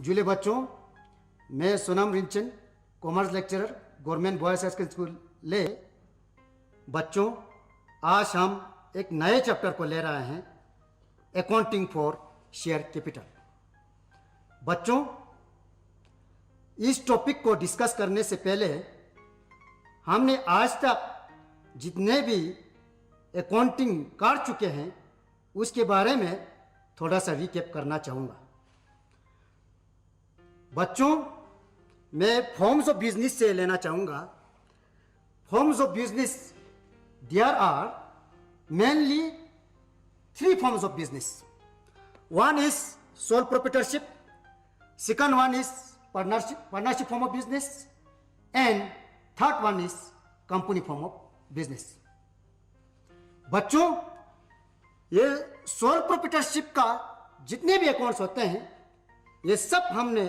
जूले बच्चों, मैं Sonam Rinchen, commerce lecturer, government boys high secondary school ले। बच्चों, आज हम एक नए चैप्टर को ले रहे हैं, अकाउंटिंग फॉर शेयर कैपिटल। बच्चों, इस टॉपिक को डिस्कस करने से पहले हमने आज तक जितने भी अकाउंटिंग कर चुके हैं उसके बारे में थोड़ा सा रिकैप करना चाहूँगा। बच्चों, मैं फॉर्म्स ऑफ बिजनेस से लेना चाहूँगा। Forms of business, there are mainly 3 forms of business. One is sole proprietorship, second one is partnership form of business, and third one is company form of business. बच्चों, ये sole proprietorship का जितने भी accounts होते हैं ये सब हमने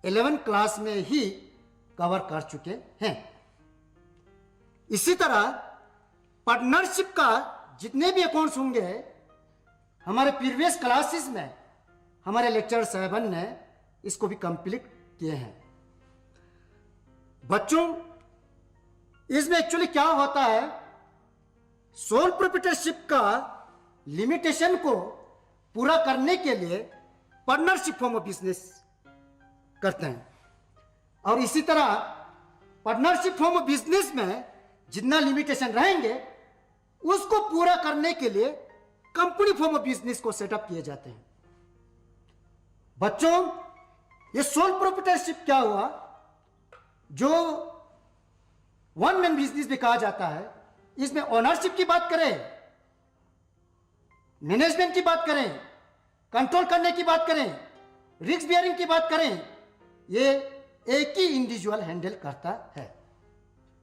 11th क्लास में ही कवर कर चुके हैं। इसी तरह पार्टनरशिप का जितने भी अकाउंट्स होंगे हमारे प्रीवियस क्लासेस में हमारे लेक्चर साहबन ने इसको भी कंप्लीट किए हैं। बच्चों, इसमें एक्चुअली क्या होता है, सोल प्रोप्राइटरशिप का लिमिटेशन को पूरा करने के लिए पार्टनरशिप फॉर्म ऑफ बिजनेस करते हैं, और इसी तरह पार्टनरशिप फॉर्म ऑफ बिजनेस में जितना लिमिटेशन रहेंगे उसको पूरा करने के लिए कंपनी फॉर्म ऑफ बिजनेस को सेटअप किए जाते हैं। बच्चों, ये सोल प्रोप्राइटरशिप क्या हुआ, जो वन मैन बिजनेस भी कहा जाता है। इसमें ओनरशिप की बात करें, मैनेजमेंट की बात करें, कंट्रोल करने की बात करें, रिस्क बियरिंग की बात करें, ये एक ही इंडिविजुअल हैंडल करता है।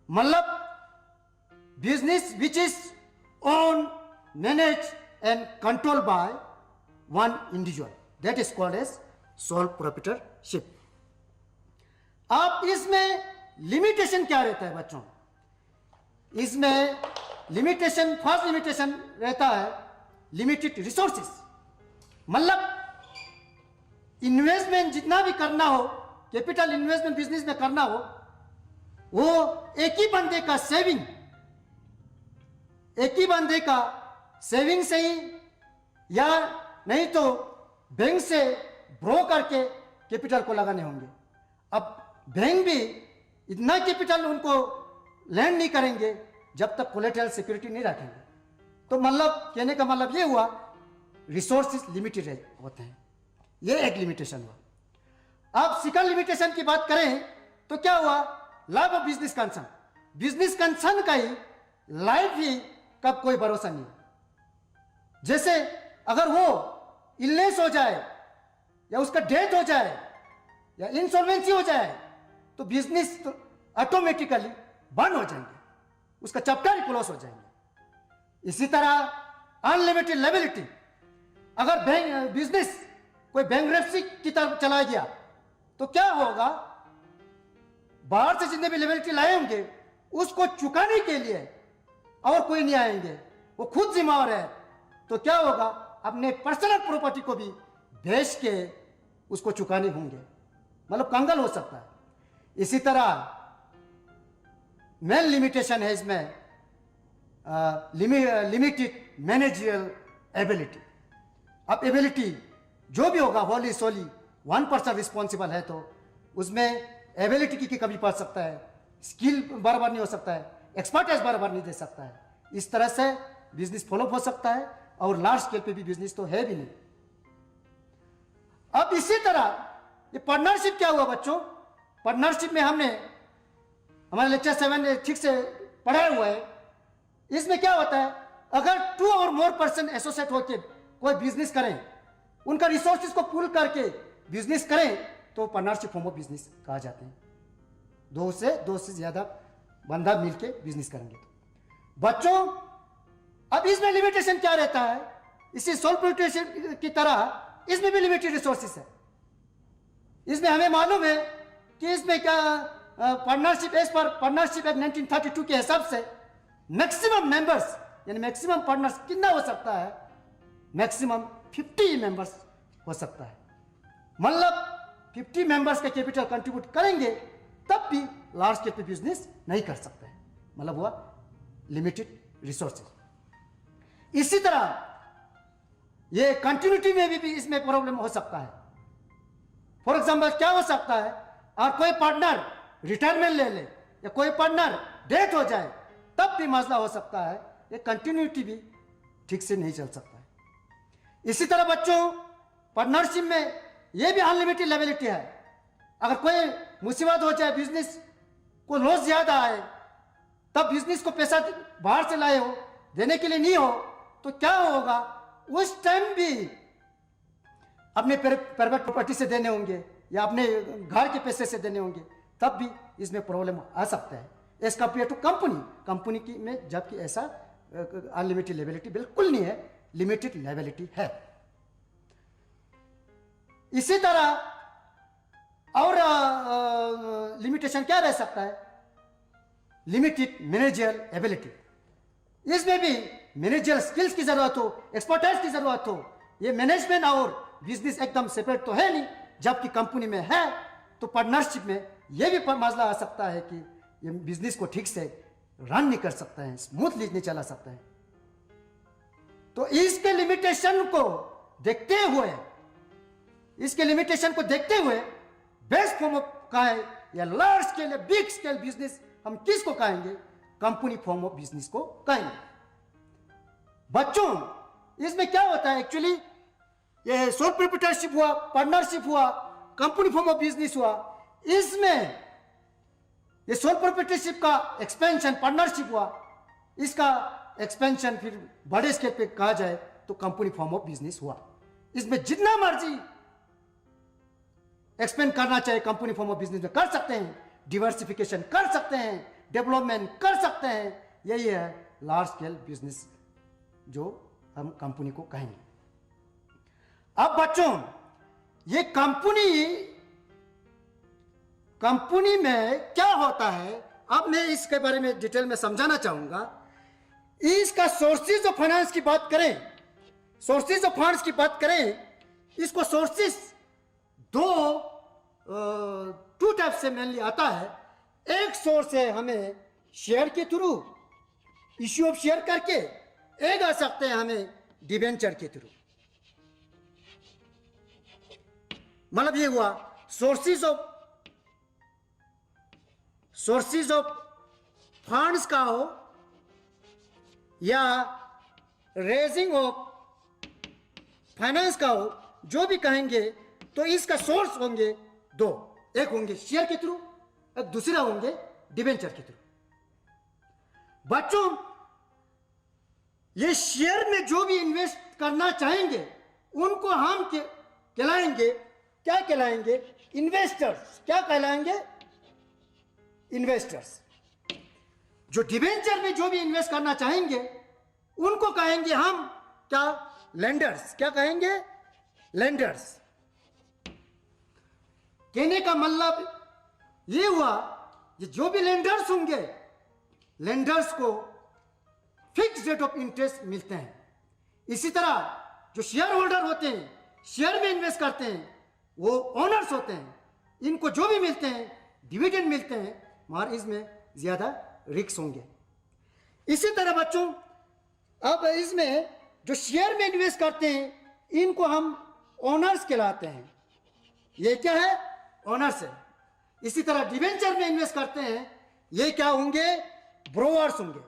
मतलब business which is own, manage and control by one individual, that is called as sole proprietorship. अब इसमें लिमिटेशन क्या रहता है बच्चों, इसमें लिमिटेशन, फर्स्ट लिमिटेशन रहता है लिमिटेड रिसोर्सेस। मतलब इन्वेस्टमेंट जितना भी करना हो, कैपिटल इन्वेस्टमेंट बिजनेस में करना हो, वो एक ही बंदे का सेविंग, एक ही बंदे का सेविंग से ही, या नहीं तो बैंक से ब्रो करके कैपिटल को लगाने होंगे। अब बैंक भी इतना कैपिटल उनको लैंड नहीं करेंगे जब तक कोलेटरल सिक्योरिटी नहीं रखेंगे। तो मतलब कहने का मतलब ये हुआ, रिसोर्सेज लिमिटेड होते हैं, ये एक लिमिटेशन हुआ। अब सेकंड लिमिटेशन की बात करें तो क्या हुआ, life of business concern. Business concern का ही लाइफ ही कब कोई भरोसा नहीं। जैसे अगर वो इलनेस हो जाए या उसका डेथ हो जाए या इंसॉल्वेंसी हो जाए तो बिजनेस तो ऑटोमेटिकली बंद हो जाएंगे, उसका चैप्टर ही क्लोज हो जाएंगे। इसी तरह अनलिमिटेड लायबिलिटी, अगर बैंक बिजनेस कोई बैंकरप्सी की तरफ चला गया तो क्या होगा, बाहर से जितने भी लायबिलिटी लाए होंगे उसको चुकाने के लिए और कोई नहीं आएंगे, वो खुद जिम्मेवार है। तो क्या होगा, अपने पर्सनल प्रॉपर्टी को भी बेच के उसको चुकाने होंगे, मतलब कंगाल हो सकता है। इसी तरह मेन लिमिटेशन है इसमें लिमिटेड मैनेजरियल एबिलिटी। अब एबिलिटी जो भी होगा होली सोली 1% रिस्पॉन्सिबल है तो उसमें एबिलिटी की कमी पड़ सकता है, स्किल बराबर नहीं हो सकता है, एक्सपर्टाइज बराबर नहीं दे सकता है। इस तरह से बिजनेस फॉलो हो सकता है, और लार्ज स्केल पे भी बिजनेस तो है भी नहीं। अब इसी तरह ये पार्टनरशिप क्या हुआ बच्चों, पार्टनरशिप में हमने हमारे लेक्चर 7 ने ठीक से पढ़ाया हुआ है। इसमें क्या होता है, अगर 2 और मोर पर्सन एसोसिएट होकर कोई बिजनेस करें, उनका रिसोर्सेज को पूल करके बिजनेस करें तो पार्टनरशिप फॉर्म ऑफ बिजनेस कहा जाते हैं। दो से ज्यादा बंदा मिलके बिजनेस करेंगे तो। बच्चों, अब इसमें लिमिटेशन क्या रहता है, इसी सोल प्रोप्राइटरशिप की तरह इसमें भी लिमिटेड रिसोर्सेज है। इसमें हमें मालूम है कि इसमें क्या पार्टनरशिप एज पर पार्टनरशिप एक्ट 1932 के हिसाब से मैक्सिमम मेंबर्स यानी मैक्सिमम पार्टनर्स कितना हो सकता है, मैक्सिमम 50 मेंबर्स हो सकता है। मतलब 50 मेंबर्स का कैपिटल कंट्रीब्यूट करेंगे तब भी लार्ज स्केल पे बिजनेस नहीं कर सकते हैं, मतलब हुआ लिमिटेड रिसोर्सेज। इसी तरह ये कंटिन्यूटी में भी इसमें प्रॉब्लम हो सकता है। फॉर एग्जाम्पल क्या हो सकता है, और कोई पार्टनर रिटायरमेंट ले ले या कोई पार्टनर डेथ हो जाए तब भी मसला हो सकता है, ये कंटिन्यूटी भी ठीक से नहीं चल सकता है। इसी तरह बच्चों पार्टनरशिप में ये भी अनलिमिटेड लायबिलिटी है। अगर कोई मुसीबत हो जाए, बिजनेस को लॉस ज्यादा आए, तब बिजनेस को पैसा बाहर से लाए हो देने के लिए नहीं हो तो क्या होगा, उस टाइम भी अपने प्राइवेट प्रॉपर्टी से देने होंगे या अपने घर के पैसे से देने होंगे, तब भी इसमें प्रॉब्लम आ सकता है एज कम्पेयर टू कंपनी की में, जबकि ऐसा अनलिमिटेड लायबिलिटी बिल्कुल नहीं है, लिमिटेड लायबिलिटी है। इसी तरह और लिमिटेशन क्या रह सकता है, लिमिटेड मैनेजरियल एबिलिटी। इसमें भी मैनेजरियल स्किल्स की जरूरत हो, एक्सपर्टाइज की जरूरत हो। ये मैनेजमेंट और बिजनेस एकदम सेपरेट तो है नहीं, जबकि कंपनी में है तो पार्टनरशिप में ये भी मसला आ सकता है कि ये बिजनेस को ठीक से रन नहीं कर सकता है, स्मूथली नहीं चला सकता है। तो इसके लिमिटेशन को देखते हुए, बेस्ट फॉर्म ऑफ का है या लार्ज स्केल या बिग स्केल बिजनेस, हम किसको कहेंगे, कंपनी फॉर्म ऑफ बिजनेस को कहेंगे। बच्चों इसमें क्या होता है एक्चुअली, ये सोल प्रोप्राइटरशिप हुआ, पार्टनरशिप हुआ, कंपनी फॉर्म ऑफ बिजनेस हुआ, इसमें ये सोल प्रोप्राइटरशिप का एक्सपेंशन पार्टनरशिप हुआ, इसका एक्सपेंशन फिर बड़े स्केल पे कहा जाए तो कंपनी फॉर्म ऑफ बिजनेस हुआ। इसमें जितना मर्जी एक्सपेंड करना चाहिए कंपनी फॉर्म ऑफ बिजनेस में कर सकते हैं, डिवर्सिफिकेशन कर सकते हैं, डेवलपमेंट कर सकते हैं। यही है लार्ज स्केल बिजनेस जो हम कंपनी को कहेंगे। अब बच्चों ये कंपनी में क्या होता है, अब मैं इसके बारे में डिटेल में समझाना चाहूंगा। इसका सोर्सेज ऑफ फाइनेंस की बात करें, सोर्सेज ऑफ फंड्स की बात करें, इसको सोर्सेज टू टाइप से मेनली आता है। एक सोर्स है हमें शेयर के थ्रू, इश्यू ऑफ शेयर करके, एक आ सकते हैं हमें डिबेंचर के थ्रू। मतलब ये हुआ सोर्सेज ऑफ फंड्स का हो या रेजिंग ऑफ फाइनेंस का हो, जो भी कहेंगे, तो इसका सोर्स होंगे दो, एक होंगे शेयर के थ्रू, एक दूसरा होंगे डिबेंचर के थ्रू। बच्चों ये शेयर में जो भी इन्वेस्ट करना चाहेंगे उनको हम कहलाएंगे, क्या कहलाएंगे, इन्वेस्टर्स। क्या कहलाएंगे, इन्वेस्टर्स। जो डिबेंचर में जो भी इन्वेस्ट करना चाहेंगे उनको कहेंगे हम क्या, लेंडर्स। क्या कहेंगे, लेंडर्स। कहने का मतलब ये हुआ, ये जो भी लेंडर्स होंगे, लेंडर्स को फिक्स रेट ऑफ इंटरेस्ट मिलते हैं। इसी तरह जो शेयर होल्डर होते हैं, शेयर में इन्वेस्ट करते हैं, वो ओनर्स होते हैं, इनको जो भी मिलते हैं, डिविडेंड मिलते हैं, मगर इसमें ज्यादा रिस्क होंगे। इसी तरह बच्चों अब इसमें जो शेयर में इन्वेस्ट करते हैं इनको हम ओनर्स कहलाते हैं। ये क्या है, ओनर्स है। इसी तरह डिवेंचर में इन्वेस्ट करते हैं, ये क्या होंगे, ब्रोअर्स होंगे,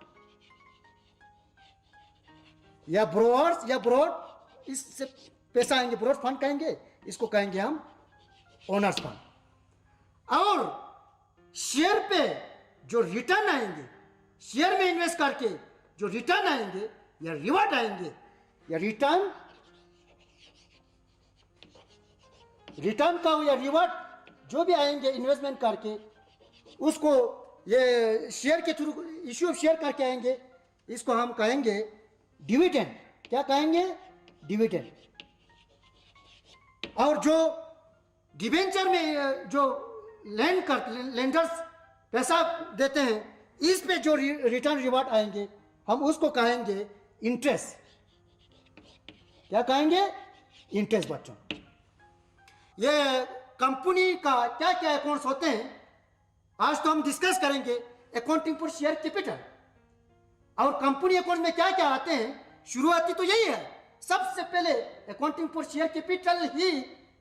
या ब्रोअर्स या ब्रॉड, इससे पैसा आएंगे, ब्रॉड फंड कहेंगे, इसको कहेंगे हम ओनर्स फंड। और शेयर पे जो रिटर्न आएंगे, शेयर में इन्वेस्ट करके जो रिटर्न आएंगे या रिवार्ड आएंगे, या रिटर्न का हो या रिवार्ड जो भी आएंगे इन्वेस्टमेंट करके, उसको ये शेयर के थ्रू इश्यू ऑफ शेयर करके आएंगे, इसको हम कहेंगे डिविडेंड। क्या कहेंगे, डिविडेंड। और जो डिबेंचर में जो लेंडर्स पैसा देते हैं, इस पे जो रिटर्न रिवार्ड आएंगे हम उसको कहेंगे इंटरेस्ट। क्या कहेंगे, इंटरेस्ट। बच्चों ये कंपनी का क्या क्या अकाउंट्स होते हैं आज तो हम डिस्कस करेंगे। अकाउंटिंग फॉर शेयर कैपिटल और कंपनी अकाउंट में क्या क्या आते हैं, शुरुआती तो यही है। सबसे पहले accounting for share capital he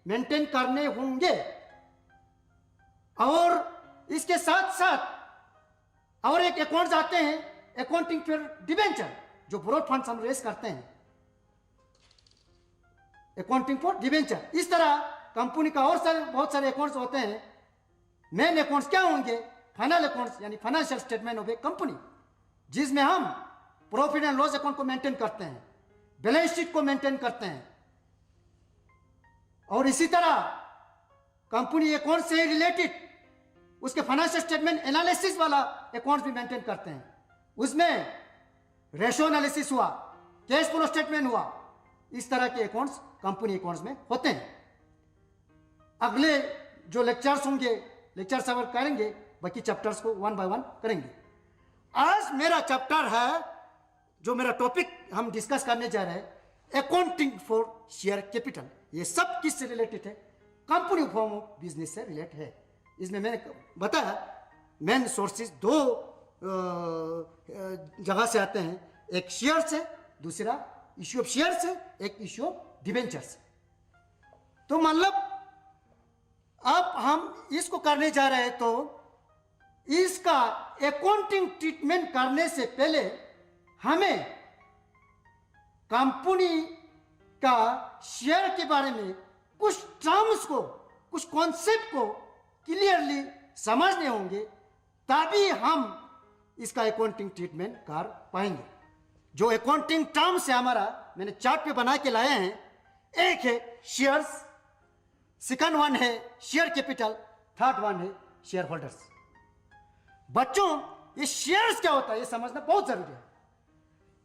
maintain करने होंगे और इसके साथ साथ और एक अकाउंट्स आते हैं अकाउंटिंग फॉर डिबेंचर, जो ब्रॉड फंड्स हम रेस करते हैं, अकाउंटिंग फॉर डिबेंचर। इस तरह कंपनी का और बहुत सारे अकाउंट्स होते हैं। मेन अकाउंट्स क्या होंगे, फाइनल अकाउंट्स यानी financial statement of a company, जिसमें हम प्रॉफिट एंड लॉस अकाउंट को मेंटेन करते हैं, बैलेंस शीट को मेंटेन करते हैं और इसी तरह कंपनी अकाउंट से रिलेटेड उसके फाइनेंशियल स्टेटमेंट एनालिसिस वाला अकाउंट्स भी मेंटेन करते हैं। उसमें रेशो एनालिसिस हुआ, कैश फ्लो स्टेटमेंट हुआ, इस तरह के अकाउंट्स कंपनी अकाउंट्स में होते हैं। अगले जो लेक्चर्स होंगे, लेक्चर्स अगर करेंगे, बाकी चैप्टर्स को वन बाय वन करेंगे। आज मेरा चैप्टर है, जो मेरा टॉपिक हम डिस्कस करने जा रहे हैं, अकाउंटिंग फॉर शेयर कैपिटल। ये सब किससे रिलेटेड है, कंपनी फॉर्म ऑफ बिजनेस से रिलेटेड है। इसमें मैंने बताया मेन सोर्सेज दो जगह से आते हैं, एक शेयर से, दूसरा इश्यू ऑफ शेयर से, एक इश्यू ऑफ डिबेंचर से। तो मतलब अब हम इसको करने जा रहे हैं, तो इसका अकाउंटिंग ट्रीटमेंट करने से पहले हमें कंपनी का शेयर के बारे में कुछ टर्म्स को, कुछ कॉन्सेप्ट को क्लियरली समझने होंगे, तभी हम इसका अकाउंटिंग ट्रीटमेंट कर पाएंगे। जो अकाउंटिंग टर्म्स है हमारा, मैंने चार्ट पे बना के लाए हैं। एक है शेयर्स, सेकंड वन है शेयर कैपिटल, थर्ड वन है शेयर होल्डर्स। बच्चों, ये शेयर्स क्या होता है ये समझना बहुत जरूरी है।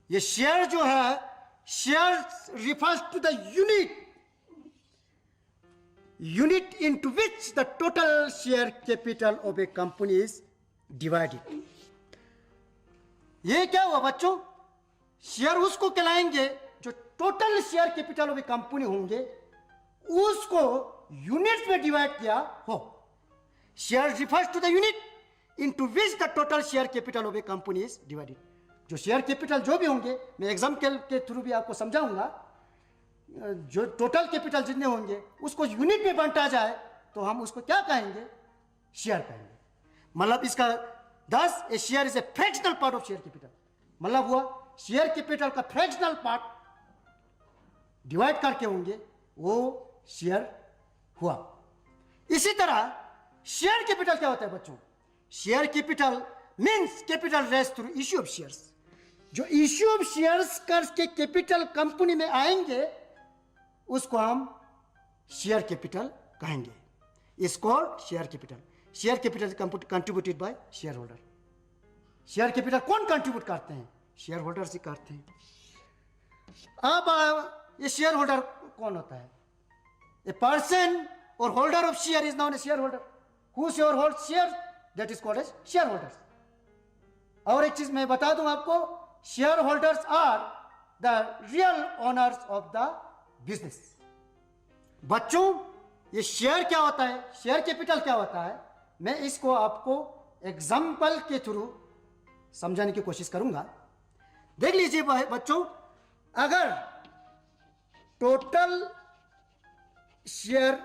ये शेयर जो है, shares refers to the unit into which the total share capital of a company is divided. ये क्या हुआ बच्चों, शेयर उसको कहलाएंगे जो total share capital of a company होंगे, उसको यूनिट्स में डिवाइड किया हो। Share refers to the unit into which the total share capital of a company is divided. जो शेयर कैपिटल जो भी होंगे, मैं एग्जाम्पल के थ्रू भी आपको समझाऊंगा, जो टोटल कैपिटल जितने होंगे उसको यूनिट में बांटा जाए तो हम उसको क्या कहेंगे, शेयर कहेंगे। मतलब इसका 10 a share is a fractional part of share capital. मतलब हुआ शेयर कैपिटल का फ्रैक्शनल पार्ट डिवाइड करके होंगे, वो शेयर हुआ। इसी तरह शेयर कैपिटल क्या होता है बच्चों, share capital means capital raise through issue of shares. जो इश्यू ऑफ शेयर्स करके कैपिटल कंपनी में आएंगे उसको हम शेयर कैपिटल कहेंगे। Is called share capital. Share capital contributed by shareholder. Share capital कौन कंट्रीब्यूट करते हैं, शेयर होल्डर ही करते हैं। अब ये शेयर होल्डर कौन होता है, ए पर्सन और holder of share is known a share holder. Who share hold share, that is called as share holders. और एक चीज मैं बता दूं आपको, share holders are the real owners of the business. बच्चों, ये शेयर क्या होता है, शेयर कैपिटल क्या होता है, मैं इसको आपको एग्जाम्पल के थ्रू समझाने की कोशिश करूंगा। देख लीजिए बच्चों, अगर total share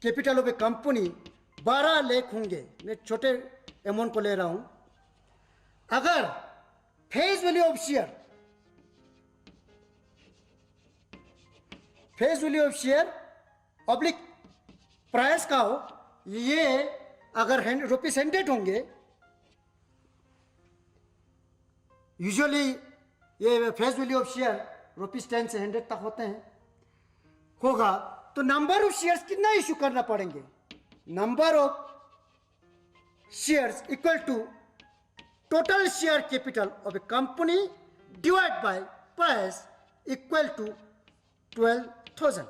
capital of a company 12 lakh होंगे, मैं छोटे अमाउंट को ले रहा हूं। अगर face value of share, face value of share oblique price का हो, ये अगर ₹100 होंगे, यूजुअली ये फेस वैल्यू ऑफ शेयर ₹10 से 100 तक होते हैं, होगा तो नंबर ऑफ शेयर्स कितना इश्यू करना पड़ेंगे, number of shares equal to total share capital of a company divide by price equal to 12,000।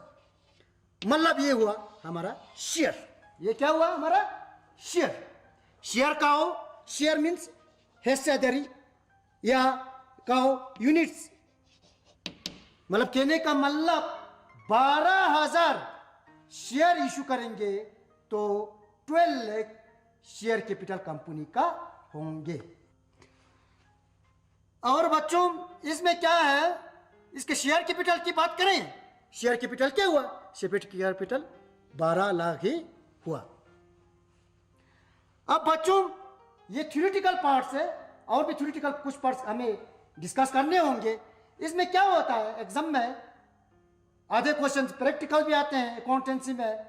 मतलब ये हुआ हमारा शेयर। ये क्या हुआ हमारा शेयर। शेयर का हो, शेयर मीन्स हिस्सेदारी या कहो यूनिट्स। मतलब कहने का मतलब 12,000 शेयर इशू करेंगे तो 12 लाख शेयर कैपिटल कंपनी का होंगे। और बच्चों इसमें क्या है, इसके शेयर कैपिटल की बात करें, शेयर कैपिटल क्या हुआ, शेयर कैपिटल 12 लाख ही हुआ। अब बच्चों ये थ्योरेटिकल पार्ट्स है, और भी थ्योरेटिकल कुछ पार्ट्स हमें डिस्कस करने होंगे। इसमें क्या होता है, एग्जाम में आधे क्वेश्चंस प्रैक्टिकल भी आते हैं अकाउंटेंसी में,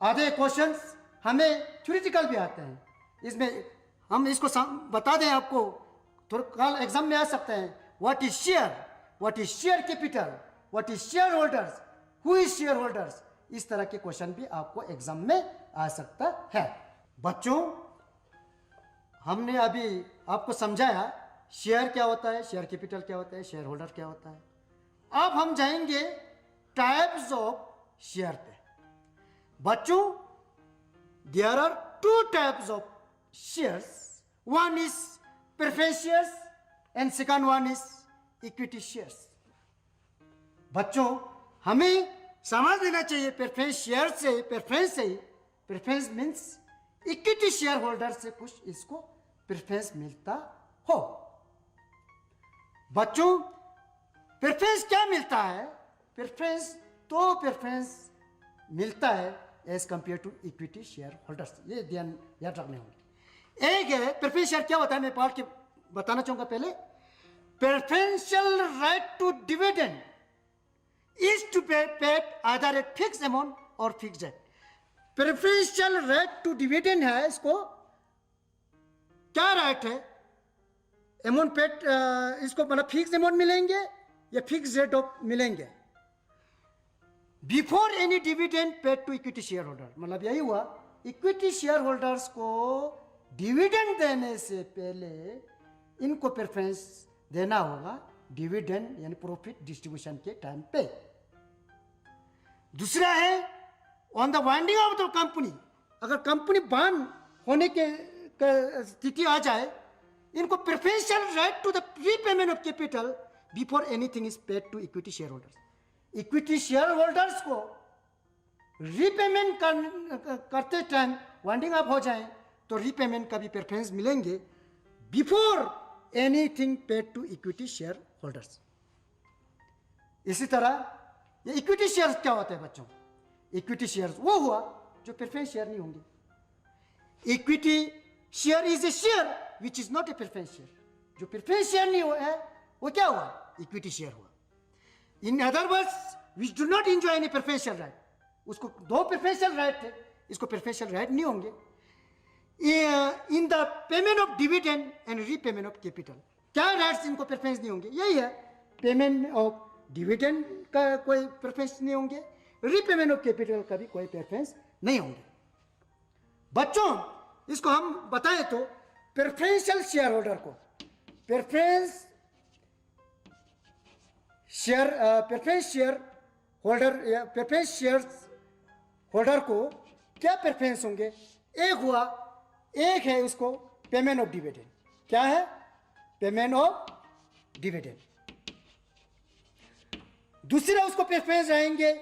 आधे क्वेश्चंस हमें थ्योरेटिकल भी आते हैं। इसमें हम इसको बता दें आपको, थोड़ा कल एग्जाम में आ सकते हैं, what is share capital, what is share holders, who is share holders, इस तरह के क्वेश्चन भी आपको एग्जाम में आ सकता है। बच्चों हमने अभी आपको समझाया शेयर क्या होता है, शेयर कैपिटल क्या होता है, शेयर होल्डर क्या होता है। अब हम जाएंगे टाइप्स ऑफ शेयर पे। बच्चों there are 2 types of shares, one is preference shares and second one is equity shares. बच्चों हमें समझ लेना चाहिए प्रेफरेंस शेयर से, preference means equity share holder से कुछ इसको प्रेफरेंस मिलता हो। बच्चों प्रेफरेंस क्या मिलता है, प्रेफरेंस मिलता है as compare to equity share holders, ये ध्यान याद रखने होंगे। एक है प्रेफरेंस शेयर क्या होता है, मैं पढ़ के बताना चाहूंगा। पहले preferential right to dividend is to be paid either at fixed amount or fixed rate। Preferential right to dividend है, इसको क्या राइट है, अमाउंट पेड, इसको मतलब फिक्स अमाउंट मिलेंगे या फिक्स रेट ऑफ मिलेंगे before any dividend paid to equity share holder. मतलब यही हुआ, इक्विटी शेयर होल्डर्स को डिविडेंड देने से पहले इनको प्रेफरेंस देना होगा, डिविडेंड यानी प्रॉफिट डिस्ट्रीब्यूशन के टाइम पे। दूसरा है on the winding of the company, अगर कंपनी बंद होने के स्थिति आ जाए, इनको preferential right to the repayment of capital before anything is paid to equity share holders. Equity share holders को रीपेमेंट करते टाइम वाइंडिंग अप हो जाए तो रीपेमेंट का भी प्रेफरेंस मिलेंगे before anything paid to equity share holders. इसी तरह ये इक्विटी शेयर्स क्या होते हैं बच्चों, इक्विटी शेयर्स वो हुआ जो प्रेफरेंस शेयर नहीं होंगे। Equity share is A share which is not a preference share, जो प्रेफरेंस शेयर नहीं हुआ है वो क्या हुआ, इक्विटी शेयर हुआ। In other words which do not enjoy any preferential right, उसको 2 प्रेफरेंशियल राइट थे, इसको प्रेफरेंशियल राइट नहीं होंगे। In the payment of dividend and repayment of capital, क्या राइट्स इनको प्रेफरेंस नहीं होंगे, यही है, पेमेंट ऑफ डिविडेंड का कोई प्रेफरेंस नहीं होंगे, रीपेमेंट ऑफ कैपिटल का भी कोई प्रेफरेंस नहीं होंगे। बच्चों इसको हम बताएं तो प्रेफरेंशियल शेयर होल्डर को प्रेफरेंस शेयर होल्डर को क्या प्रेफरेंस होंगे, एक है उसको पेमेंट ऑफ डिविडेंड, क्या है, पेमेंट ऑफ डिविडेंड। दूसरा उसको प्रेफरेंस रहेंगे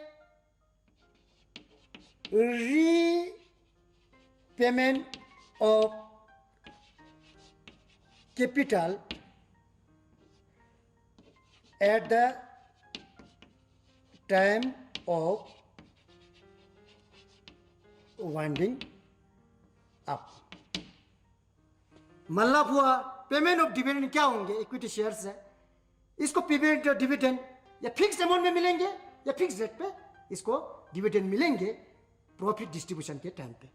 repayment of capital at the time of winding up. मतलब हुआ पेमेंट ऑफ डिविडेंड क्या होंगे, इक्विटी शेयर्स है, इसको पेमेंट ऑफ डिविडेंड या फिक्स अमाउंट में मिलेंगे या फिक्स रेट पे इसको डिविडेंड मिलेंगे प्रॉफिट डिस्ट्रीब्यूशन के टाइम पे।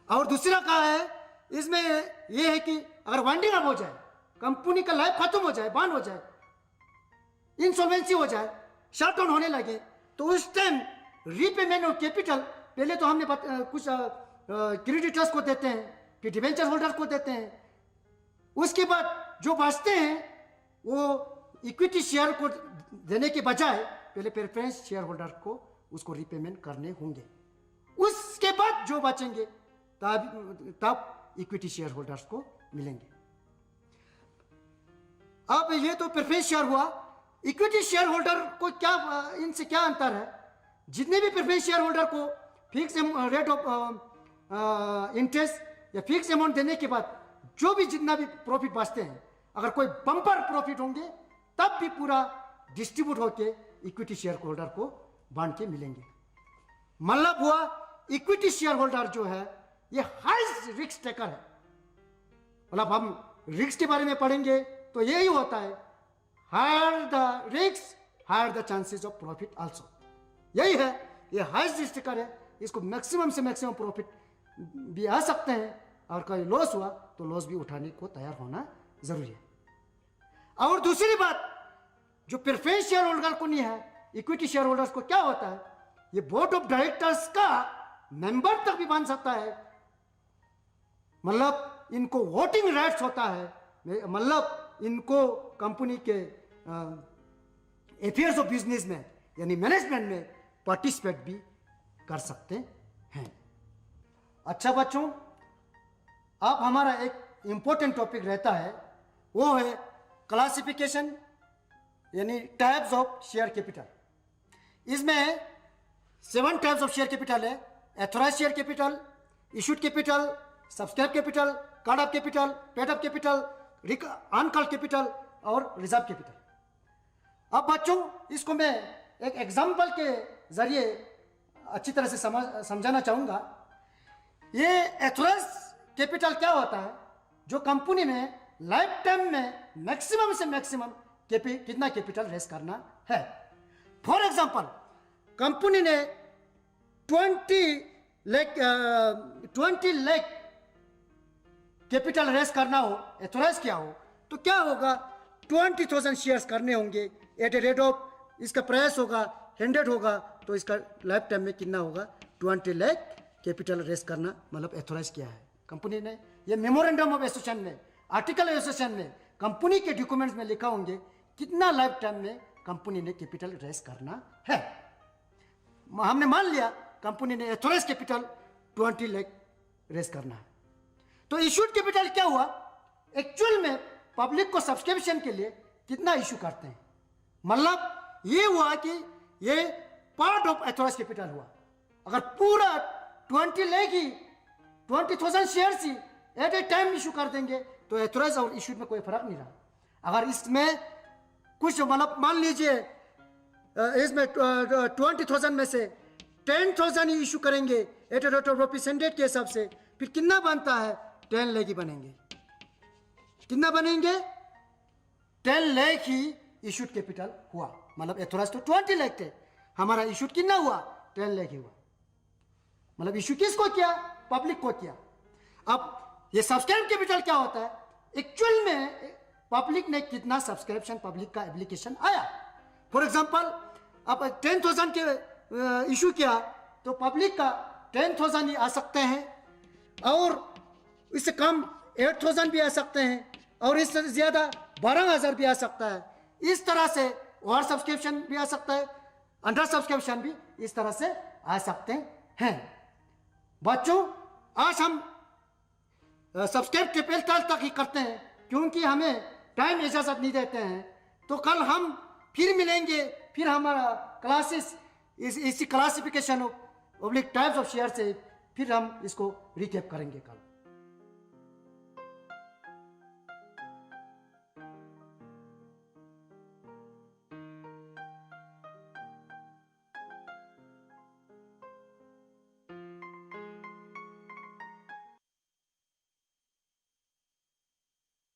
और दूसरा कहा है इसमें यह है कि अगर वाइंडिंग अप हो जाए, कंपनी का लाइफ खत्म हो जाए, बंद हो जाए, इंसॉल्वेंसी हो जाए, शट डाउन होने लगे, तो उस टाइम रीपेमेंट ऑफ कैपिटल पहले तो हमने कुछ क्रेडिटर्स को देते हैं, फिर डिवेंचर होल्डर्स को देते हैं, उसके बाद जो बचते हैं वो इक्विटी शेयर को देने के बजाय पहले प्रेफरेंस शेयर होल्डर को उसको रीपेमेंट करने होंगे, उसके बाद जो बचेंगे तब इक्विटी शेयर होल्डर्स को मिलेंगे। अब ये तो प्रेफरेंस शेयर हुआ, इक्विटी शेयर होल्डर को क्या, इनसे क्या अंतर है, जितने भी प्रेफरेंस शेयर होल्डर को फिक्स रेट ऑफ इंटरेस्ट या फिक्स अमाउंट देने के बाद जो भी जितना भी प्रॉफिट बचते हैं, अगर कोई बम्पर प्रॉफिट होंगे तब भी पूरा डिस्ट्रीब्यूट होके इक्विटी शेयर होल्डर को बांट के मिलेंगे। मतलब हुआ इक्विटी शेयर होल्डर जो है ये हाई रिस्क टेकर है। मतलब हम रिस्क के बारे में पढ़ेंगे तो यही होता है, higher the risk higher the chances of profit also. यही है, ये हाई रिस्क टेकर है, इसको मैक्सिमम से मैक्सिमम प्रॉफिट भी आ सकते हैं, और कोई लॉस हुआ तो लॉस भी उठाने को तैयार होना जरूरी है। और दूसरी बात, जो प्रेफरेंस शेयर होल्डर को नहीं है, इक्विटी शेयर होल्डर्स को क्या होता है, ये बोर्ड ऑफ डायरेक्टर्स का मेंबर तक भी बन सकता है। मतलब इनको वोटिंग राइट्स होता है, मतलब इनको कंपनी के अफेयर्स ऑफ बिजनेस में यानी मैनेजमेंट में पार्टिसिपेट भी कर सकते हैं। अच्छा बच्चों, अब हमारा एक इंपॉर्टेंट टॉपिक रहता है, वो है क्लासिफिकेशन यानी टाइप्स ऑफ शेयर कैपिटल। इसमें 7 टाइप्स ऑफ शेयर कैपिटल है। Authorise share capital, issued capital, subscribe capital, card up capital, paid up capital, uncalled capital और रिजर्व कैपिटल। अब बच्चों इसको मैं एक एग्जाम्पल के जरिए अच्छी तरह से समझाना चाहूँगा। ये एथोराइज कैपिटल क्या होता है, जो कंपनी में लाइफ टाइम में मैक्सिमम से मैक्सिमम कितना कैपिटल रेस करना है। फॉर एग्जांपल, कंपनी ने 20 लाख कैपिटल रेस करना हो, एथोराइज किया हो, तो क्या होगा, 20,000 शेयर्स करने होंगे एट ए रेट ऑफ, इसका प्राइस होगा 100 होगा, तो इसका लाइफ टाइम में कितना होगा, 20 लाख कैपिटल रेस करना मतलब एथोराइज किया है कंपनी ने। ये मेमोरेंडम ऑफ एसोसिएशन में, आर्टिकल एसोसिएशन में, कंपनी के डॉक्यूमेंट्स में लिखा होंगे कितना लाइफ टाइम में कंपनी ने कैपिटल रेस करना है। हमने मान लिया कंपनी ने एथोराइज कैपिटल 20 लाख रेस करना है, तो इशूड कैपिटल क्या हुआ, एक्चुअल में पब्लिक को सब्सक्रिप्शन के लिए कितना इशू करते हैं, मतलब ये हुआ कि ये पार्ट ऑफ एथोराइज कैपिटल हुआ। अगर पूरा 20 लाख ही 20,000 शेयर्स ही एट ए टाइम इशू कर देंगे तो एथोराइज और इशूड में कोई फर्क नहीं रहा। अगर इसमें कुछ मतलब मान लीजिए इसमें 20,000 में से 10,000 ही इशू करेंगे एट ए रेट ऑफ ₹100 के हिसाब से, फिर कितना बनता है, 10 लाख ही बनेंगे। कितना बनेंगे, 10 लाख ही इशूड कैपिटल हुआ। मतलब एथोराइज तो 20 लाख थे, हमारा इशूड कितना हुआ, 10 लाख ही हुआ। मतलब इशू किसको किया, पब्लिक को किया। अब ये सब्सक्राइब कैपिटल क्या होता है, एक्चुअल में पब्लिक ने कितना सब्सक्रिप्शन पब्लिक का एप्लीकेशन आया। फॉर एग्जांपल, अब 10,000 के इशू किया तो पब्लिक का 10,000 ही आ सकते हैं, और इससे कम 8,000 भी आ सकते हैं, और इससे ज़्यादा 12,000 भी आ सकता है। इस तरह से ओवर सब्सक्रिप्शन भी आ सकता है, अंडर सब्सक्रिप्शन भी इस तरह से आ सकते हैं। बच्चों, आज हम सब्सक्राइब कैपिटल तक ही करते हैं क्योंकि हमें टाइम इजाज़त नहीं देते हैं। तो कल हम फिर मिलेंगे, फिर हमारा क्लासेस इसी classification of types of share से फिर हम इसको रिकैप करेंगे कल।